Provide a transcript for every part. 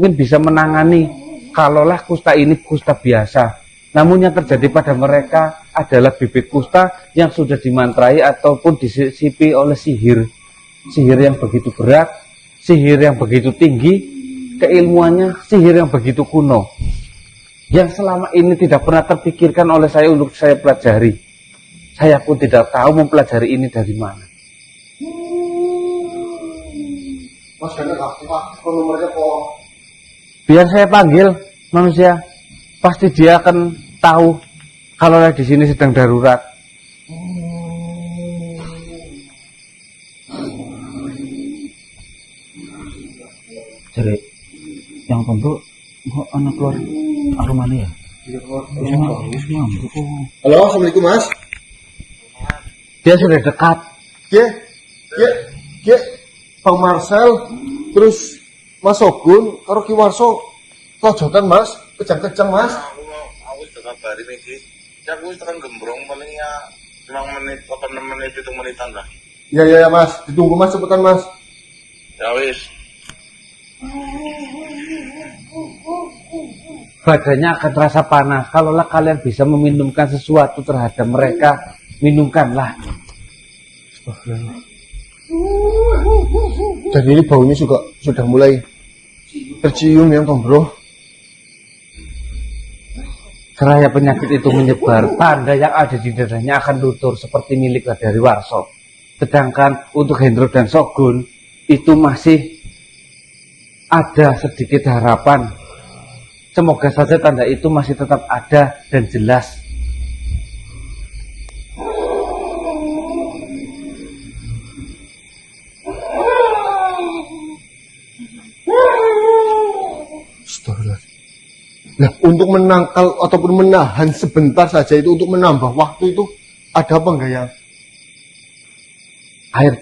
mungkin bisa menangani kalaulah kusta ini kusta biasa. Namun yang terjadi pada mereka adalah bibit kusta yang sudah dimantrai ataupun disisipi oleh sihir. Sihir yang begitu berat, sihir yang begitu tinggi, keilmuannya sihir yang begitu kuno. Yang selama ini tidak pernah terpikirkan oleh saya untuk saya pelajari. Saya pun tidak tahu mempelajari ini dari mana. Mas, nomornya kok? Biar saya panggil manusia, pasti dia akan tahu kalau di sini sedang darurat. Jadi yang tentu anak keluar rumah ya. Halo, assalamualaikum Mas. Dia sudah dekat. Bang Marcel, terus Mas Ogun, karo Ki Warso, tojotan Mas, kejang-kejang Mas. Aku sudah kabarin iki. Ya aku tekan gembrong palingnya 5 menit, 6 menit, 7 menitan lah. Iya Mas, ditunggu Mas, cepetan Mas. Ya wis. Badannya akan terasa panas. Kalaulah kalian bisa meminumkan sesuatu terhadap mereka, minumkanlah. Dan ini baunya juga sudah mulai tercium ya Bro. Seraya penyakit itu menyebar, tanda yang ada di dadanya akan luntur seperti milik dari Warso. Sedangkan untuk Hendro dan Shogun itu masih ada sedikit harapan. Semoga saja tanda itu masih tetap ada dan jelas. Nah, untuk menangkal ataupun menahan sebentar saja itu, untuk menambah waktu itu, ada apa enggak ya? Air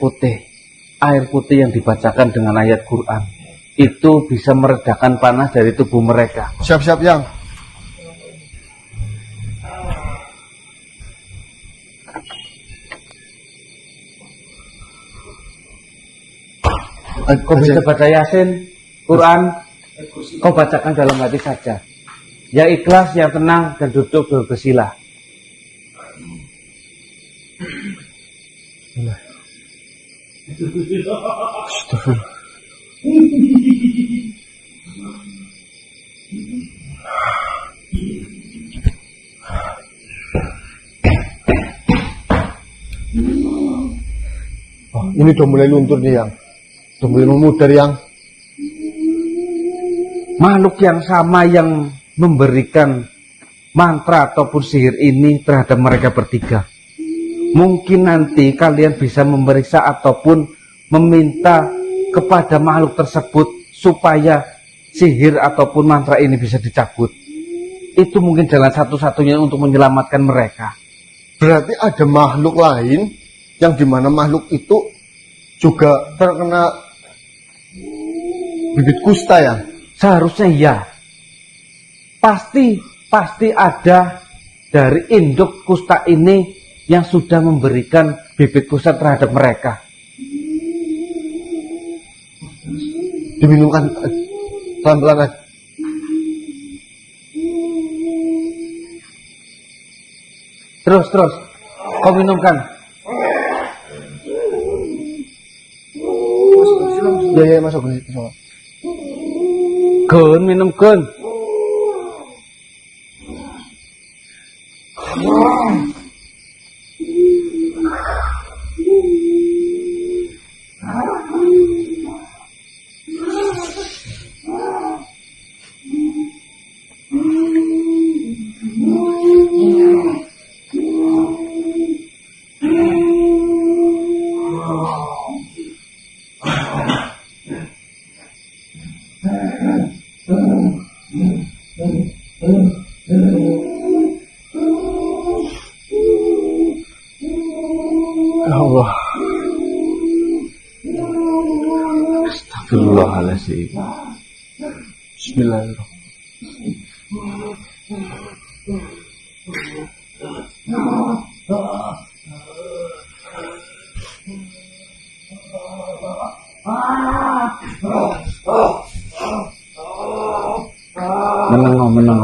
putih yang dibacakan dengan ayat Quran itu bisa meredakan panas dari tubuh mereka. Siap-siap yang. Kau bisa baca Yasin, Quran, kau bacakan dalam hati saja. Ya ikhlas, yang tenang, dan duduk bersila. Oh, ini udah mulai luntur nih yang. Udah mulai memudar yang. Makhluk yang sama yang memberikan mantra ataupun sihir ini terhadap mereka bertiga. Mungkin nanti kalian bisa memeriksa ataupun meminta kepada makhluk tersebut supaya sihir ataupun mantra ini bisa dicabut. Itu mungkin jalan satu-satunya untuk menyelamatkan mereka. Berarti ada makhluk lain yang dimana makhluk itu juga terkena bibit kusta ya? Seharusnya ya. Pasti ada dari induk kusta ini yang sudah memberikan bibit kusta terhadap mereka. Diminumkan pelan-pelan aja. Terus kau minumkan. Ya masuk ke situ. Gun, minum gun. Allah. Astagfirullahaladzim. Bismillahirrahmanirrahim. meneng.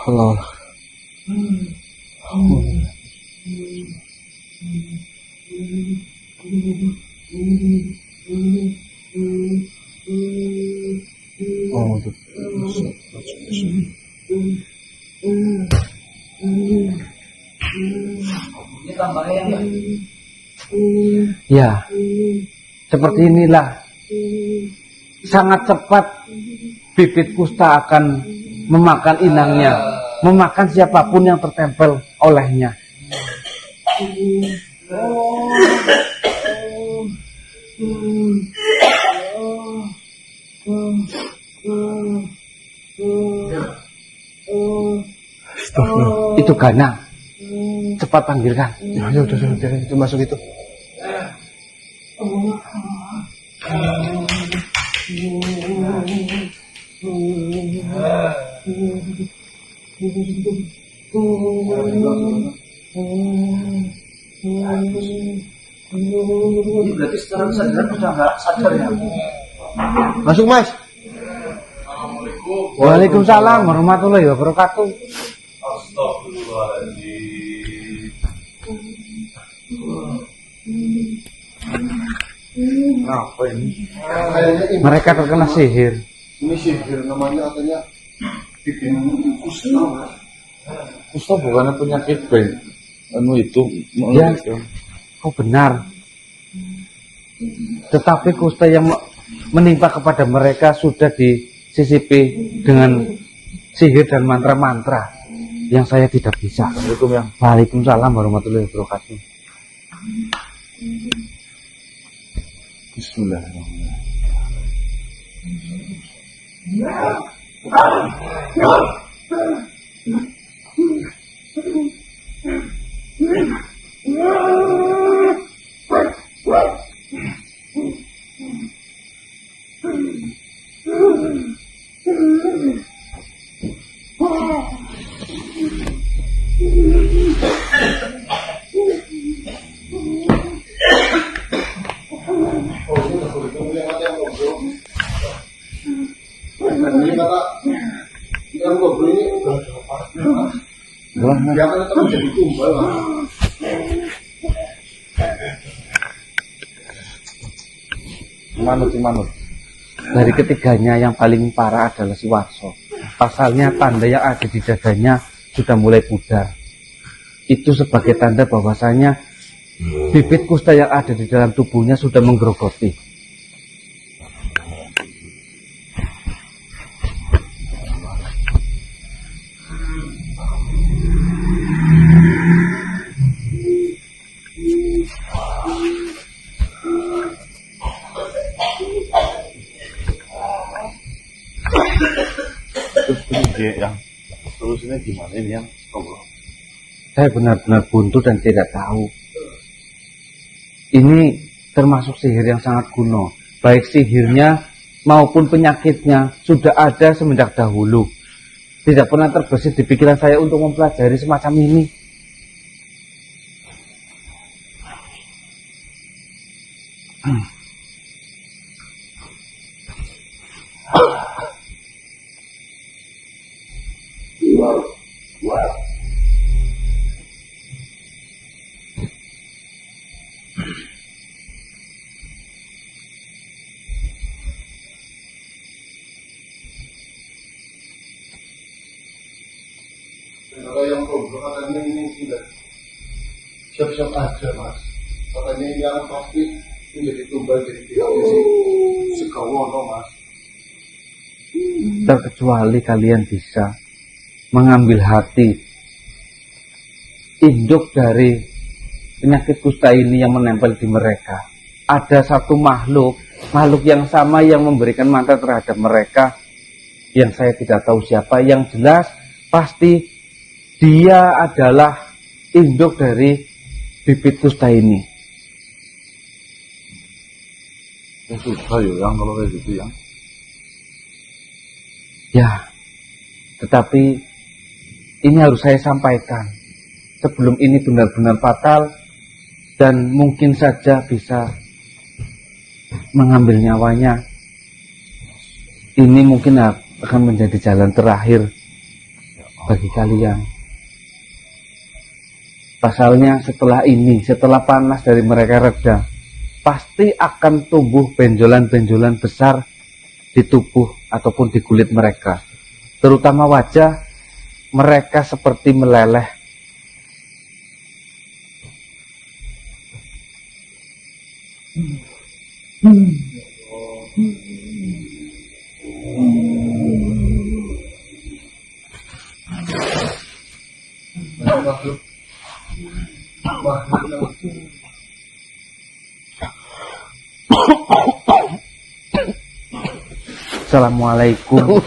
Allah. Ya, seperti inilah sangat cepat bibit kusta akan memakan inangnya, memakan siapapun yang tertempel olehnya. Itu Ganang, cepat panggilkan. Ya udah, itu masuk itu. Berarti sekarang sadar udah nggak sadar ya? Masuk Mas. Waalaikumsalam warahmatullahi wabarakatuh. Apa ini? Mereka terkena sihir. Ini sihir namanya katanya bikin kusta. Kusta bukannya penyakit bank. Itu Ya, oh benar. Tetapi kusta yang menimpa kepada mereka sudah disisipi dengan sihir dan mantra-mantra yang saya tidak bisa. Assalamualaikum yang Waalaikumsalam warahmatullahi wabarakatuh. Bismillahirrahmanirrahim. Ini kata yang goblok ini udah dia kan tetap jadi tumbal. Manut. Dari ketiganya yang paling parah adalah si Warso. Pasalnya tanda yang ada di dadanya sudah mulai pudar. Itu sebagai tanda bahwasanya bibit kusta yang ada di dalam tubuhnya sudah menggerogoti. Yang terusnya gimana ini yang Allah? Saya benar-benar buntu dan tidak tahu. Ini termasuk sihir yang sangat kuno. Baik sihirnya maupun penyakitnya sudah ada semenjak dahulu. Tidak pernah terbesit di pikiran saya untuk mempelajari semacam ini. Kalau yang goblok katanya ini tidak siap-siap aja Mas. Katanya ini yang pasti menjadi tumbal jadi pihak si kawono Mas. Terkecuali kalian bisa mengambil hati induk dari penyakit kusta ini yang menempel di mereka. Ada satu makhluk yang sama yang memberikan mantra terhadap mereka, yang saya tidak tahu siapa. Yang jelas pasti dia adalah induk dari bibit kusta ini. Susah ya yang kalau kayak gitu yang. Ya, Tetapi ini harus saya sampaikan sebelum ini benar-benar fatal dan mungkin saja bisa mengambil nyawanya. Ini mungkin akan menjadi jalan terakhir bagi kalian. Pasalnya setelah ini, setelah panas dari mereka reda, pasti akan tumbuh benjolan-benjolan besar di tubuh ataupun di kulit mereka. Terutama wajah mereka seperti meleleh. Assalamualaikum.